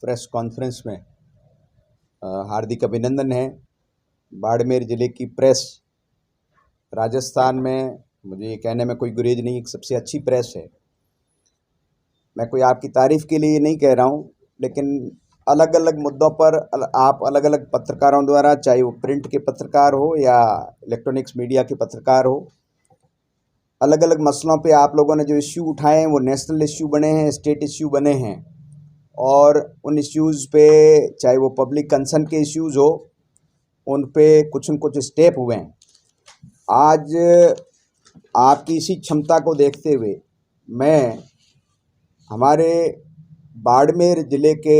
Press conference में हार्दिक अभिनंदन है। बाड़मेर ज़िले की प्रेस राजस्थान में, मुझे ये कहने में कोई गुरेज नहीं, एक सबसे अच्छी प्रेस है। मैं कोई आपकी तारीफ़ के लिए नहीं कह रहा हूँ, लेकिन अलग अलग मुद्दों पर आप अलग अलग पत्रकारों द्वारा, चाहे वो प्रिंट के पत्रकार हो या इलेक्ट्रॉनिक्स मीडिया के पत्रकार हो, अलग अलग मसलों पे आप लोगों ने जो इश्यू उठाए हैं वो नेशनल इश्यू बने हैं, स्टेट इश्यू बने हैं, और उन इश्यूज़ पे चाहे वो पब्लिक कंसर्न के इश्यूज़ हो, उन पे कुछ न कुछ स्टेप हुए हैं। आज आपकी इसी क्षमता को देखते हुए मैं हमारे बाड़मेर ज़िले के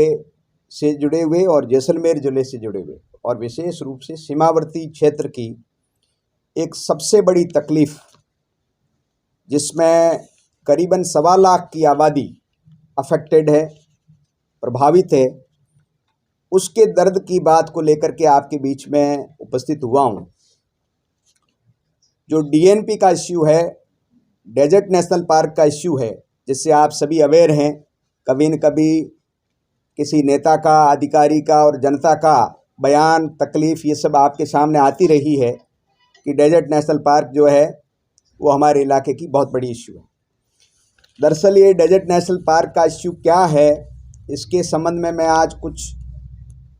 से जुड़े हुए और जैसलमेर ज़िले से जुड़े हुए और विशेष रूप से सीमावर्ती क्षेत्र की एक सबसे बड़ी तकलीफ़, जिसमें करीबन 1.25 लाख की आबादी अफेक्टेड है, प्रभावित है, उसके दर्द की बात को लेकर के आपके बीच में उपस्थित हुआ हूँ। जो डीएनपी का इश्यू है, डेजर्ट नेशनल पार्क का इश्यू है, जिससे आप सभी अवेयर हैं। कभी न कभी किसी नेता का, अधिकारी का और जनता का बयान, तकलीफ़, ये सब आपके सामने आती रही है कि डेजर्ट नेशनल पार्क जो है वो हमारे इलाके की बहुत बड़ी इश्यू है। दरअसल ये डेजर्ट नेशनल पार्क का इश्यू क्या है, इसके संबंध में मैं आज कुछ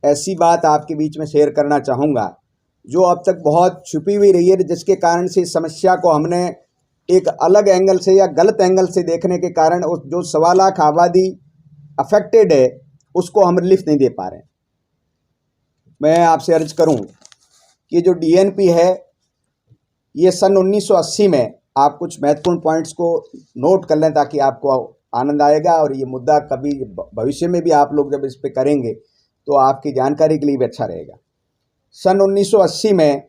ऐसी बात आपके बीच में शेयर करना चाहूँगा जो अब तक बहुत छुपी हुई रही है, जिसके कारण से इस समस्या को हमने एक अलग एंगल से या गलत एंगल से देखने के कारण उस जो 1.25 लाख आबादी अफेक्टेड है उसको हम रिलीफ नहीं दे पा रहे हैं। मैं आपसे अर्ज करूं कि जो डीएनपी है ये सन 1980 में, आप कुछ महत्वपूर्ण पॉइंट्स को नोट कर लें ताकि आपको आनंद आएगा, और ये मुद्दा कभी भविष्य में भी आप लोग जब इस पे करेंगे तो आपकी जानकारी के लिए भी अच्छा रहेगा। सन 1980 में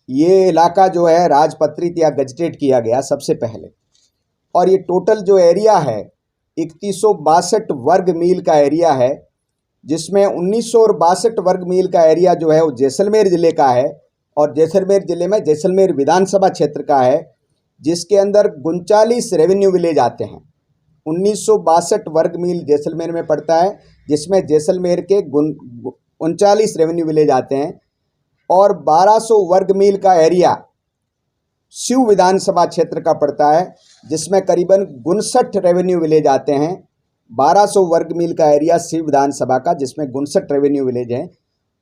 ये इलाका जो है राजपत्रित या गजटेड किया गया सबसे पहले, और ये टोटल जो एरिया है 3162 वर्ग मील का एरिया है, जिसमें 1962 वर्ग मील का एरिया जो है वो जैसलमेर ज़िले का है, और जैसलमेर ज़िले में जैसलमेर विधानसभा क्षेत्र का है, जिसके अंदर 39 रेवेन्यू विलेज आते हैं। 1962 वर्ग मील जैसलमेर में पड़ता है, जिसमें जैसलमेर के 39 रेवेन्यू विलेज आते हैं, और 1200 वर्ग मील का एरिया शिव विधानसभा क्षेत्र का पड़ता है, जिसमें करीबन 59 रेवेन्यू विलेज आते हैं। 1200 वर्ग मील का एरिया शिव विधानसभा का, जिसमें 59 रेवेन्यू विलेज हैं।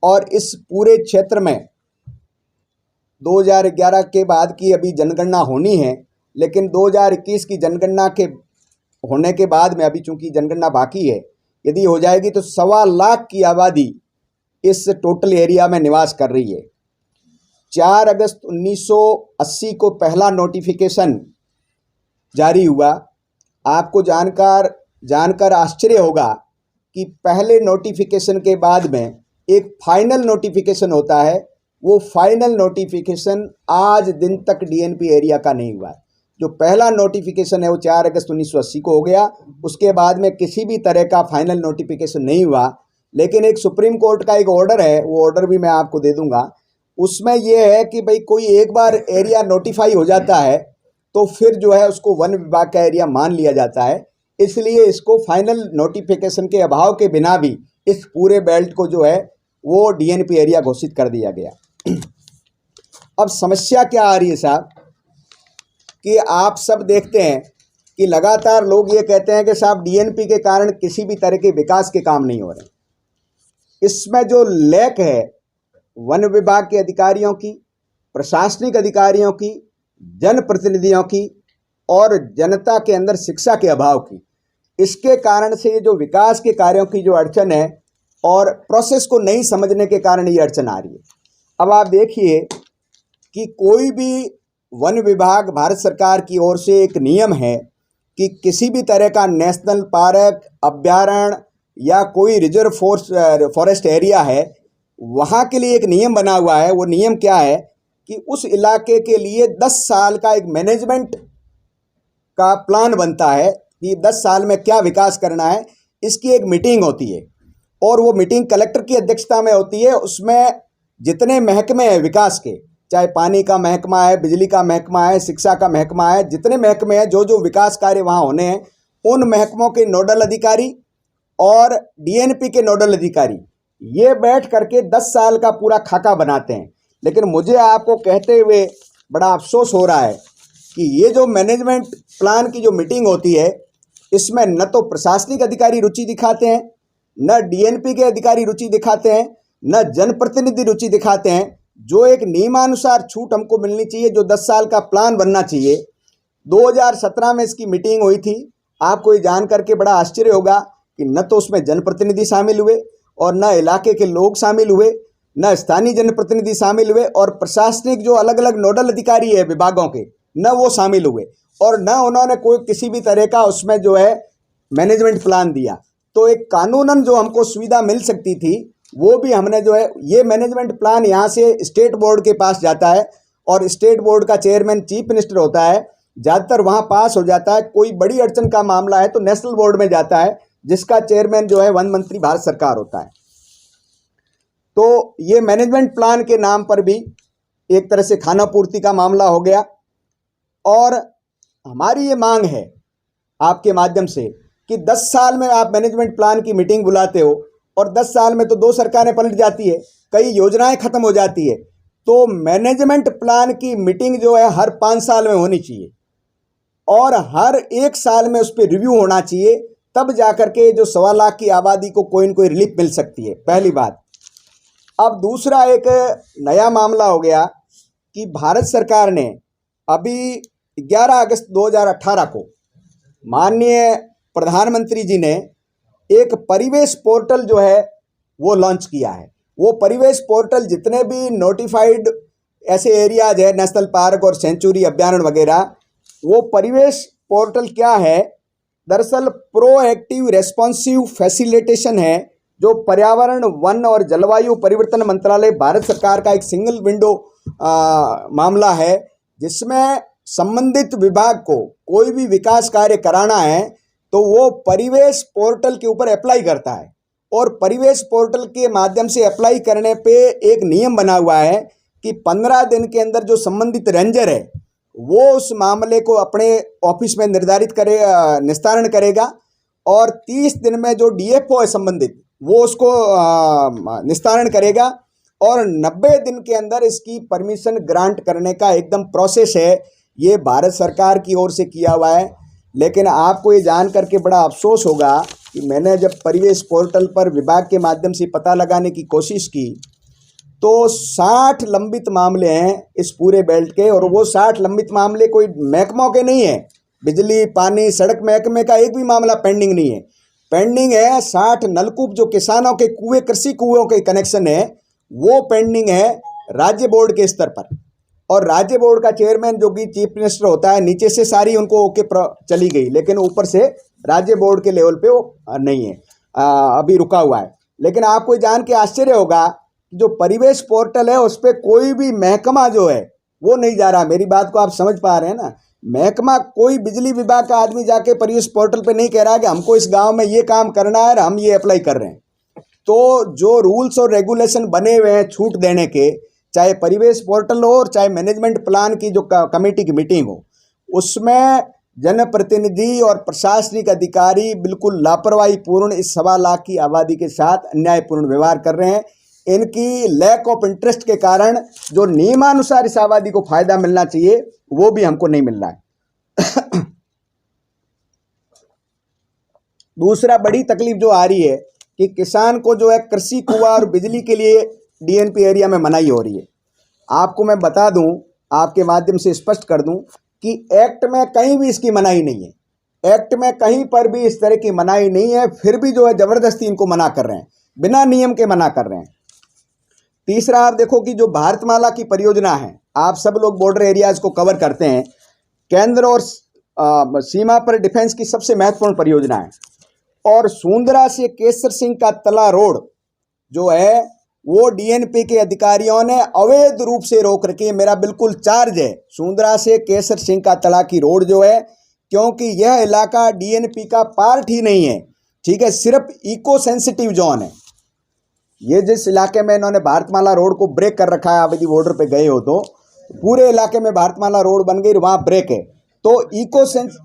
और इस पूरे क्षेत्र में 2011 के बाद की अभी जनगणना होनी है, लेकिन 2021 की जनगणना के होने के बाद में, अभी चूंकि जनगणना बाकी है, यदि हो जाएगी तो 1.25 लाख की आबादी इस टोटल एरिया में निवास कर रही है। 4 अगस्त 1980 को पहला नोटिफिकेशन जारी हुआ। आपको जानकर आश्चर्य होगा कि पहले नोटिफिकेशन के बाद में एक फाइनल नोटिफिकेशन होता है। वो फाइनल नोटिफिकेशन आज दिन तक डीएनपी एरिया का नहीं हुआ है। जो पहला नोटिफिकेशन है वो 4 अगस्त 1980 को हो गया। उसके बाद में किसी भी तरह का फाइनल नोटिफिकेशन नहीं हुआ। लेकिन एक सुप्रीम कोर्ट का एक ऑर्डर है, वो ऑर्डर भी मैं आपको दे दूंगा। उसमें यह है कि भाई कोई एक बार एरिया नोटिफाई हो जाता है तो फिर जो है उसको वन विभाग का एरिया मान लिया जाता है। इसलिए इसको फाइनल नोटिफिकेशन के अभाव के बिना भी इस पूरे बेल्ट को जो है वो डीएनपी एरिया घोषित कर दिया गया। अब समस्या क्या आ रही है साहब, कि आप सब देखते हैं कि लगातार लोग ये कहते हैं कि साहब डीएनपी के कारण किसी भी तरह के विकास के काम नहीं हो रहे। इसमें जो लैक है वन विभाग के अधिकारियों की, प्रशासनिक अधिकारियों की, जनप्रतिनिधियों की और जनता के अंदर शिक्षा के अभाव की, इसके कारण से ये जो विकास के कार्यों की जो अड़चन है और प्रोसेस को नहीं समझने के कारण ये अड़चन आ रही है। अब आप देखिए कि कोई भी वन विभाग, भारत सरकार की ओर से एक नियम है कि किसी भी तरह का नेशनल पार्क, अभ्यारण्य या कोई रिजर्व फॉरेस्ट एरिया है, वहाँ के लिए एक नियम बना हुआ है। वो नियम क्या है कि उस इलाके के लिए 10 साल का एक मैनेजमेंट का प्लान बनता है कि 10 साल में क्या विकास करना है। इसकी एक मीटिंग होती है और वो मीटिंग कलेक्टर की अध्यक्षता में होती है। उसमें जितने महकमे हैं विकास के, चाहे पानी का महकमा है, बिजली का महकमा है, शिक्षा का महकमा है, जितने महकमे हैं, जो जो विकास कार्य वहाँ होने हैं, उन महकमों के नोडल अधिकारी और डीएनपी के नोडल अधिकारी ये बैठ करके 10 साल का पूरा खाका बनाते हैं। लेकिन मुझे आपको कहते हुए बड़ा अफसोस हो रहा है कि ये जो मैनेजमेंट प्लान की जो मीटिंग होती है, इसमें न तो प्रशासनिक अधिकारी रुचि दिखाते हैं, न डीएनपी के अधिकारी रुचि दिखाते हैं, न जनप्रतिनिधि रुचि दिखाते हैं। जो एक नियमानुसार छूट हमको मिलनी चाहिए, जो 10 साल का प्लान बनना चाहिए। 2017 में इसकी मीटिंग हुई थी। आपको ये जान करके बड़ा आश्चर्य होगा कि न तो उसमें जनप्रतिनिधि शामिल हुए और न इलाके के लोग शामिल हुए, न स्थानीय जनप्रतिनिधि शामिल हुए, और प्रशासनिक जो अलग अलग नोडल अधिकारी है विभागों के, न वो शामिल हुए, और न उन्होंने कोई किसी भी तरह का उसमें जो है मैनेजमेंट प्लान दिया। तो एक कानूनन जो हमको सुविधा मिल सकती थी वो भी हमने जो है, ये मैनेजमेंट प्लान यहाँ से स्टेट बोर्ड के पास जाता है और स्टेट बोर्ड का चेयरमैन चीफ मिनिस्टर होता है, ज़्यादातर वहाँ पास हो जाता है। कोई बड़ी अड़चन का मामला है तो नेशनल बोर्ड में जाता है, जिसका चेयरमैन जो है वन मंत्री भारत सरकार होता है। तो ये मैनेजमेंट प्लान के नाम पर भी एक तरह से खाना पूर्ति का मामला हो गया। और हमारी ये मांग है आपके माध्यम से कि 10 साल में आप मैनेजमेंट प्लान की मीटिंग बुलाते हो और 10 साल में तो 2 सरकारें पलट जाती है, कई योजनाएं खत्म हो जाती है। तो मैनेजमेंट प्लान की मीटिंग जो है हर 5 साल में होनी चाहिए और हर 1 साल में उस पर रिव्यू होना चाहिए, तब जाकर के जो 1.25 लाख की आबादी को कोई न कोई रिलीफ मिल सकती है, पहली बात। अब दूसरा एक नया मामला हो गया कि भारत सरकार ने अभी 11 अगस्त 2018 को माननीय प्रधानमंत्री जी ने एक परिवेश पोर्टल जो है वो लॉन्च किया है। वो परिवेश पोर्टल जितने भी नोटिफाइड ऐसे एरियाज है, नेशनल पार्क और सेंचुरी अभ्यारण्य वगैरह, वो परिवेश पोर्टल क्या है, दरअसल प्रोएक्टिव रेस्पॉन्सिव फैसिलिटेशन है, जो पर्यावरण, वन और जलवायु परिवर्तन मंत्रालय भारत सरकार का एक सिंगल विंडो मामला है, जिसमें संबंधित विभाग को कोई भी विकास कार्य कराना है तो वो परिवेश पोर्टल के ऊपर अप्लाई करता है। और परिवेश पोर्टल के माध्यम से अप्लाई करने पे एक नियम बना हुआ है कि 15 दिन के अंदर जो संबंधित रेंजर है वो उस मामले को अपने ऑफिस में निस्तारण करेगा, और 30 दिन में जो डीएफओ है संबंधित वो उसको निस्तारण करेगा, और 90 दिन के अंदर इसकी परमिशन ग्रांट करने का एकदम प्रोसेस है। ये भारत सरकार की ओर से किया हुआ है। लेकिन आपको ये जान करके बड़ा अफसोस होगा कि मैंने जब परिवेश पोर्टल पर विभाग के माध्यम से पता लगाने की कोशिश की तो 60 लंबित मामले हैं इस पूरे बेल्ट के, और वो 60 लंबित मामले कोई महकमों के नहीं है। बिजली, पानी, सड़क महकमे का एक भी मामला पेंडिंग नहीं है। पेंडिंग है 60 नलकूप, जो किसानों के कुएं, कृषि कुओं के कनेक्शन है, वो पेंडिंग है राज्य बोर्ड के स्तर पर। और राज्य बोर्ड का चेयरमैन जो कि चीफ मिनिस्टर होता है, नीचे से सारी उनको ओके चली गई, लेकिन ऊपर से राज्य बोर्ड के लेवल पे वो नहीं है, अभी रुका हुआ है। लेकिन आपको जान के आश्चर्य होगा कि जो परिवेश पोर्टल है उस पर कोई भी महकमा जो है वो नहीं जा रहा। मेरी बात को आप समझ पा रहे हैं ना? महकमा, कोई बिजली विभाग का आदमी जाके परिवेश पोर्टल पे नहीं कह रहा कि हमको इस गांव में ये काम करना है और हम ये अप्लाई कर रहे हैं। तो जो रूल्स और रेगुलेशन बने हुए हैं छूट देने के, चाहे परिवेश पोर्टल हो और चाहे मैनेजमेंट प्लान की जो कमेटी की मीटिंग हो, उसमें जनप्रतिनिधि और प्रशासनिक अधिकारी बिल्कुल लापरवाही पूर्ण इस 1.25 लाख की आबादी के साथ अन्यायपूर्ण व्यवहार कर रहे हैं। इनकी लैक ऑफ इंटरेस्ट के कारण जो नियमानुसार इस आबादी को फायदा मिलना चाहिए वो भी हमको नहीं मिल रहा है। दूसरा बड़ी तकलीफ जो आ रही है कि किसान को जो है कृषि कुआं और बिजली के लिए डीएनपी एरिया में मनाही हो रही है। आपको मैं बता दूं, आपके माध्यम से स्पष्ट कर दूं कि एक्ट में कहीं भी इसकी मनाही नहीं है। एक्ट में कहीं पर भी इस तरह की मनाही नहीं है, फिर भी जो है जबरदस्ती इनको मना कर रहे हैं, बिना नियम के मना कर रहे हैं। तीसरा, आप देखो कि जो भारतमाला की परियोजना है, आप सब लोग बॉर्डर एरियाज को कवर करते हैं, केंद्र और सीमा पर डिफेंस की सबसे महत्वपूर्ण परियोजना है। और सूंदरा से केसर सिंह का तला रोड जो है वो डीएनपी के अधिकारियों ने अवैध रूप से रोक रखी है। मेरा बिल्कुल चार्ज है सूंदरा से केसर सिंह का तला की रोड जो है, क्योंकि यह इलाका डीएनपी का पार्ट ही नहीं है, ठीक है, सिर्फ इको सेंसिटिव जोन है। ये जिस इलाके में इन्होंने भारतमाला रोड को ब्रेक कर रखा है, आप यदि बॉर्डर पे गए हो तो पूरे इलाके में भारतमाला रोड बन गई, वहाँ ब्रेक है। तो इको सेंस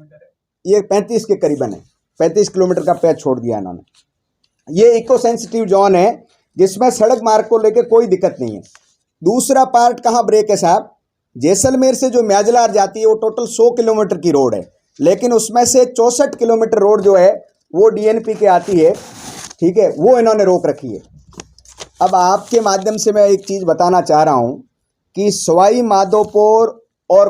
ये 35 के करीबन है, 35 किलोमीटर का पैच छोड़ दिया इन्होंने। ये इको सेंसिटिव जोन है जिसमें सड़क मार्ग को लेकर कोई दिक्कत नहीं है। दूसरा पार्ट कहाँ ब्रेक है साहब, जैसलमेर से जो म्याजलार जाती है वो टोटल 100 किलोमीटर की रोड है, लेकिन उसमें से 64 किलोमीटर रोड जो है वो डीएनपी के आती है, ठीक है, वो इन्होंने रोक रखी है। अब आपके माध्यम से मैं एक चीज़ बताना चाह रहा हूँ कि सवाई माधोपुर और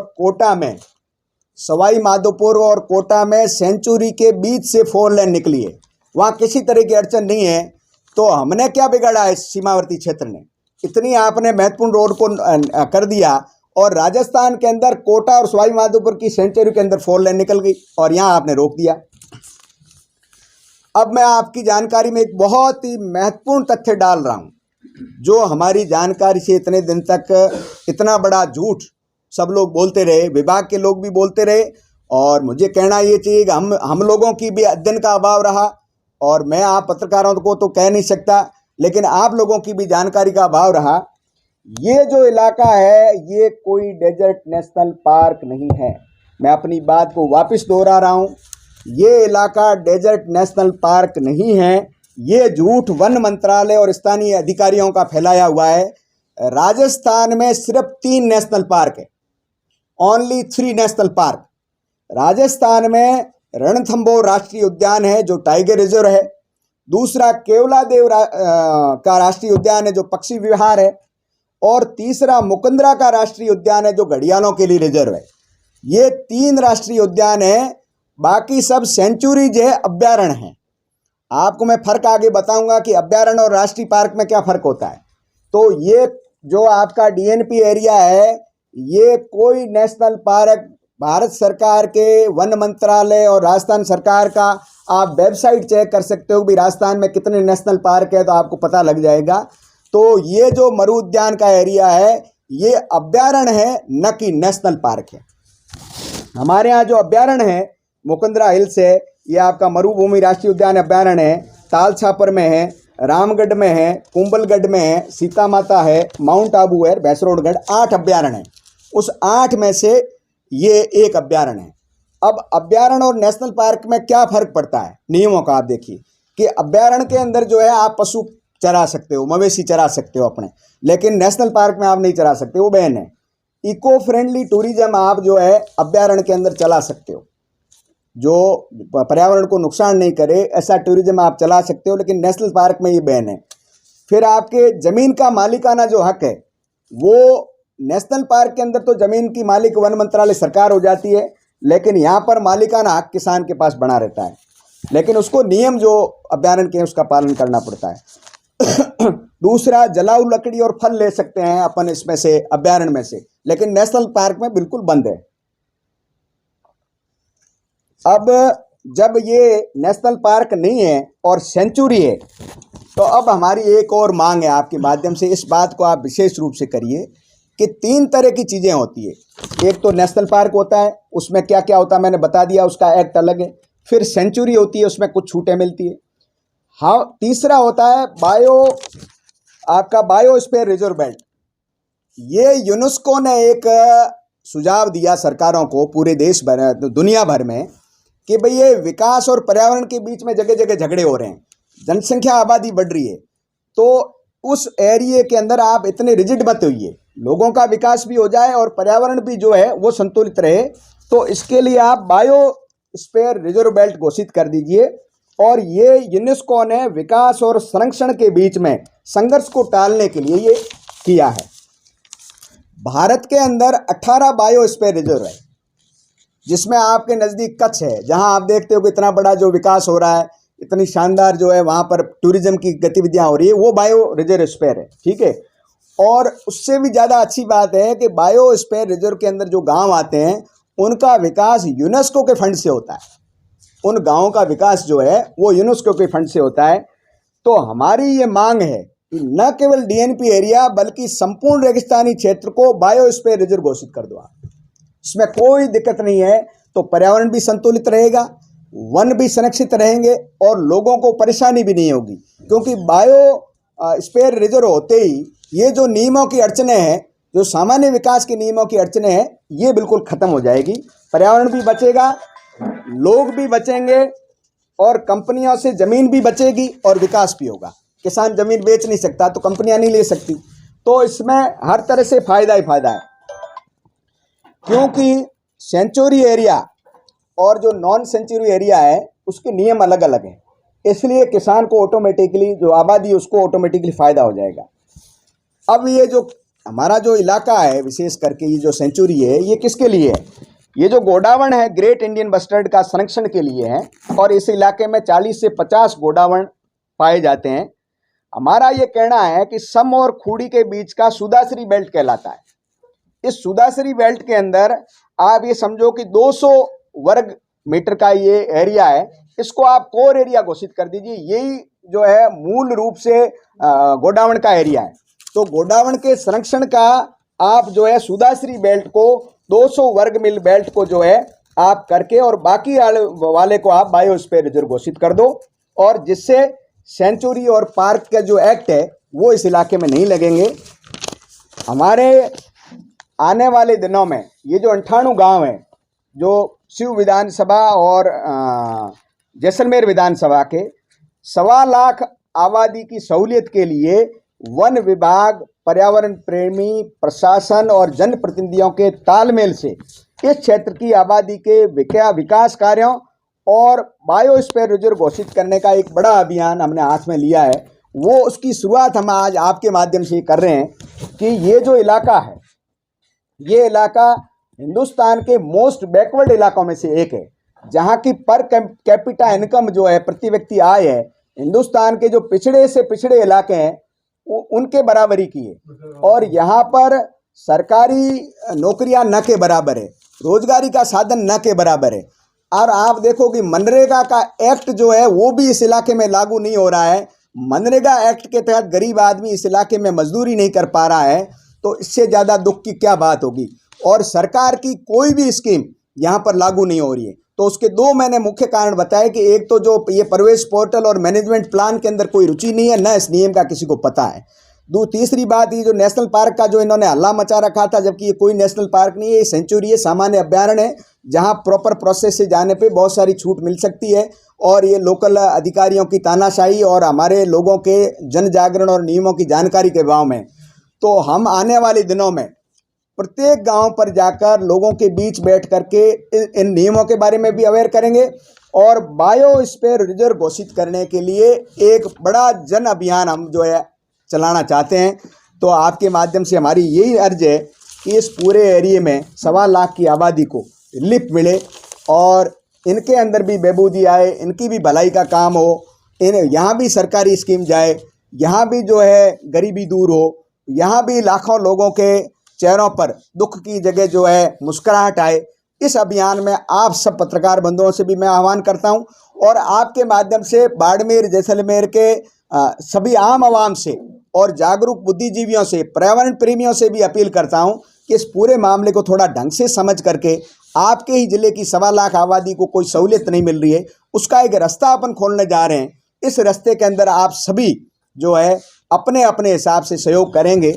कोटा में सेंचुरी के बीच से 4 लेन निकली है, वहाँ किसी तरह की अड़चन नहीं है। तो हमने क्या बिगाड़ा है सीमावर्ती क्षेत्र ने, इतनी आपने महत्वपूर्ण रोड को कर दिया और राजस्थान के अंदर कोटा और सवाई माधोपुर की सेंचुरी के अंदर 4 लेन निकल गई और यहाँ आपने रोक दिया। अब मैं आपकी जानकारी में एक बहुत ही महत्वपूर्ण तथ्य डाल रहा हूँ, जो हमारी जानकारी से इतने दिन तक इतना बड़ा झूठ सब लोग बोलते रहे, विभाग के लोग भी बोलते रहे, और मुझे कहना ये चाहिए कि हम लोगों की भी अध्ययन का अभाव रहा, और मैं आप पत्रकारों को तो कह नहीं सकता, लेकिन आप लोगों की भी जानकारी का अभाव रहा। ये जो इलाका है ये कोई डेजर्ट नेशनल पार्क नहीं है। मैं अपनी बात को वापस दोहरा रहा हूँ, ये इलाका डेजर्ट नेशनल पार्क नहीं है। ये झूठ वन मंत्रालय और स्थानीय अधिकारियों का फैलाया हुआ है। राजस्थान में सिर्फ 3 नेशनल पार्क है, ओनली 3 नेशनल पार्क। राजस्थान में रणथंभौर राष्ट्रीय उद्यान है जो टाइगर रिजर्व है, दूसरा केवलादेव का राष्ट्रीय उद्यान है जो पक्षी विहार है, और तीसरा मुकंदरा का राष्ट्रीय उद्यान है जो घड़ियालों के लिए रिजर्व है। ये 3 राष्ट्रीय उद्यान है, बाकी सब सेंचुरीज है, अभ्यारण्य है। आपको मैं फ़र्क आगे बताऊंगा कि अभ्यारण्य और राष्ट्रीय पार्क में क्या फ़र्क होता है। तो ये जो आपका डीएनपी एरिया है ये कोई नेशनल पार्क, भारत सरकार के वन मंत्रालय और राजस्थान सरकार का आप वेबसाइट चेक कर सकते हो भी राजस्थान में कितने नेशनल पार्क है, तो आपको पता लग जाएगा। तो ये जो मरु उद्यान का एरिया है ये अभ्यारण्य है, न कि नेशनल पार्क है। हमारे यहाँ जो अभ्यारण्य है मुकंदरा हिल्स है, ये आपका मरुभूमि राष्ट्रीय उद्यान अभ्यारण्य है, ताल छापर में है, रामगढ़ में है, कुंभलगढ़ में है, सीता माता है, माउंट आबू है, भैंसरोडगढ़, 8 अभ्यारण्य है। उस 8 में से ये एक अभ्यारण्य है। अब अभ्यारण्य और नेशनल पार्क में क्या फ़र्क पड़ता है नियमों का, आप देखिए कि अभ्यारण्य के अंदर जो है आप पशु चरा सकते हो, मवेशी चरा सकते हो अपने, लेकिन नेशनल पार्क में आप नहीं चरा सकते, वो बैन है। इको फ्रेंडली टूरिज्म आप जो है अभ्यारण्य के अंदर चला सकते हो, जो पर्यावरण को नुकसान नहीं करे ऐसा टूरिज्म आप चला सकते हो, लेकिन नेशनल पार्क में ये बैन है। फिर आपके ज़मीन का मालिकाना जो हक है वो नेशनल पार्क के अंदर तो ज़मीन की मालिक वन मंत्रालय सरकार हो जाती है, लेकिन यहाँ पर मालिकाना हक किसान के पास बना रहता है, लेकिन उसको नियम जो अभ्यारण्य के उसका पालन करना पड़ता है। दूसरा, जलाऊ लकड़ी और फल ले सकते हैं अपन इसमें से, अभ्यारण्य में से, लेकिन नेशनल पार्क में बिल्कुल बंद है। अब जब ये नेशनल पार्क नहीं है और सेंचुरी है, तो अब हमारी एक और मांग है आपके माध्यम से, इस बात को आप विशेष रूप से करिए कि 3 तरह की चीज़ें होती है। एक तो नेशनल पार्क होता है, उसमें क्या क्या होता है मैंने बता दिया, उसका एक्ट अलग है। फिर सेंचुरी होती है, उसमें कुछ छूटें मिलती है। हाँ, तीसरा होता है बायोस्फीयर रिजर्व बेल्ट। ये यूनेस्को ने एक सुझाव दिया सरकारों को पूरे देश भर, दुनिया भर में, कि भाई ये विकास और पर्यावरण के बीच में जगह जगह झगड़े हो रहे हैं, जनसंख्या आबादी बढ़ रही है, तो उस एरिए के अंदर आप इतने रिजिड मत होइए, लोगों का विकास भी हो जाए और पर्यावरण भी जो है वो संतुलित रहे। तो इसके लिए आप बायोस्फीयर रिजर्व बेल्ट घोषित कर दीजिए। और ये यूनेस्को ने विकास और संरक्षण के बीच में संघर्ष को टालने के लिए ये किया है। भारत के अंदर 18 बायोस्फीयर रिजर्व है, जिसमें आपके नज़दीक कच्छ है, जहां आप देखते हो कि इतना बड़ा जो विकास हो रहा है, इतनी शानदार जो है वहां पर टूरिज्म की गतिविधियां हो रही है, वो बायो रिजर्व स्पेयर है, ठीक है। और उससे भी ज़्यादा अच्छी बात है कि बायोस्फीयर रिजर्व के अंदर जो गांव आते हैं उनका विकास यूनेस्को के फंड से होता है। उन गांवों का विकास जो है वो यूनेस्को के फंड से होता है। तो हमारी ये मांग है कि न केवल डीएनपी एरिया बल्कि संपूर्ण रेगिस्तानी क्षेत्र को बायोस्फीयर रिजर्व घोषित कर दो। इसमें कोई दिक्कत नहीं है, तो पर्यावरण भी संतुलित रहेगा, वन भी संरक्षित रहेंगे और लोगों को परेशानी भी नहीं होगी। क्योंकि बायोस्फीयर रिजर्व होते ही ये जो नियमों की अड़चनें हैं, जो सामान्य विकास के नियमों की अड़चनें हैं, ये बिल्कुल ख़त्म हो जाएगी। पर्यावरण भी बचेगा, लोग भी बचेंगे और कंपनियों से ज़मीन भी बचेगी और विकास भी होगा। किसान ज़मीन बेच नहीं सकता तो कंपनियां नहीं ले सकती, तो इसमें हर तरह से फ़ायदा ही फ़ायदा है। क्योंकि सेंचुरी एरिया और जो नॉन सेंचुरी एरिया है उसके नियम अलग अलग हैं, इसलिए किसान को ऑटोमेटिकली जो आबादी है उसको ऑटोमेटिकली फ़ायदा हो जाएगा। अब ये जो हमारा जो इलाका है विशेष करके ये जो सेंचुरी है ये किसके लिए है? ये जो गोडावण है ग्रेट इंडियन बस्टर्ड का संरक्षण के लिए है और इस इलाके में 40 से 50 गोडावण पाए जाते हैं। हमारा ये कहना है कि सम और खूड़ी के बीच का सुदासरी बेल्ट कहलाता है। इस सुदासरी बेल्ट के अंदर आप ये समझो कि 200 वर्ग मीटर का ये एरिया है, इसको आप कोर एरिया घोषित कर दीजिए। यही जो है मूल रूप से गोडावण का एरिया है। तो गोडावण के संरक्षण का आप जो है सुदासरी बेल्ट को 200 वर्ग मील बेल्ट को जो है आप करके और बाकी वाले को आप बायोस्फीयर रिजर्व घोषित कर दो, और जिससे सेंचुरी और पार्क का जो एक्ट है वो इस इलाके में नहीं लगेंगे। हमारे आने वाले दिनों में ये जो 98 गांव है जो शिव विधानसभा और जैसलमेर विधानसभा के 1.25 लाख आबादी की सहूलियत के लिए वन विभाग, पर्यावरण प्रेमी, प्रशासन और जनप्रतिनिधियों के तालमेल से इस क्षेत्र की आबादी के विकास कार्यों और बायोस्फीयर रिजर्व घोषित करने का एक बड़ा अभियान हमने हाथ में लिया है। वो उसकी शुरुआत हम आज आपके माध्यम से कर रहे हैं कि ये जो इलाका है ये इलाका हिंदुस्तान के मोस्ट बैकवर्ड इलाकों में से एक है, जहाँ की पर कैपिटा इनकम जो है प्रति व्यक्ति आय है हिंदुस्तान के जो पिछड़े से पिछड़े इलाके हैं उनके बराबरी की है। और यहाँ पर सरकारी नौकरियां न के बराबर है, रोजगारी का साधन न के बराबर है। और आप देखो कि मनरेगा का एक्ट जो है वो भी इस इलाके में लागू नहीं हो रहा है। मनरेगा एक्ट के तहत गरीब आदमी इस इलाके में मजदूरी नहीं कर पा रहा है, तो इससे ज़्यादा दुख की क्या बात होगी। और सरकार की कोई भी स्कीम यहाँ पर लागू नहीं हो रही है। तो उसके दो मैंने मुख्य कारण बताए कि एक तो जो ये प्रवेश पोर्टल और मैनेजमेंट प्लान के अंदर कोई रुचि नहीं है, न इस नियम का किसी को पता है। तीसरी बात ये जो नेशनल पार्क का जो इन्होंने हल्ला मचा रखा था, जबकि ये कोई नेशनल पार्क नहीं है, ये सेंचुरी है, सामान्य अभ्यारण्य है, जहाँ प्रॉपर प्रोसेस से जाने पे बहुत सारी छूट मिल सकती है। और ये लोकल अधिकारियों की तानाशाही और हमारे लोगों के जन जागरण और नियमों की जानकारी के अभाव में, तो हम आने वाले दिनों में प्रत्येक गांव पर जाकर लोगों के बीच बैठ करके इन नियमों के बारे में भी अवेयर करेंगे और बायोस्फीयर रिजर्व घोषित करने के लिए एक बड़ा जन अभियान हम जो है चलाना चाहते हैं। तो आपके माध्यम से हमारी यही अर्ज है कि इस पूरे एरिया में 1.25 लाख की आबादी को रिलीफ मिले और इनके अंदर भी बहबूदी आए, इनकी भी भलाई का काम हो, यहाँ भी सरकारी स्कीम जाए, यहाँ भी जो है गरीबी दूर हो, यहाँ भी लाखों लोगों के चेहरों पर दुख की जगह जो है मुस्कुराहट आए। इस अभियान में आप सब पत्रकार बंधुओं से भी मैं आह्वान करता हूं और आपके माध्यम से बाड़मेर, जैसलमेर के सभी आम आवाम से और जागरूक बुद्धिजीवियों से, पर्यावरण प्रेमियों से भी अपील करता हूं कि इस पूरे मामले को थोड़ा ढंग से समझ करके आपके ही ज़िले की 1.25 लाख आबादी को कोई सहूलियत नहीं मिल रही है, उसका एक रास्ता अपन खोलने जा रहे हैं। इस रास्ते के अंदर आप सभी जो है अपने अपने हिसाब से सहयोग करेंगे।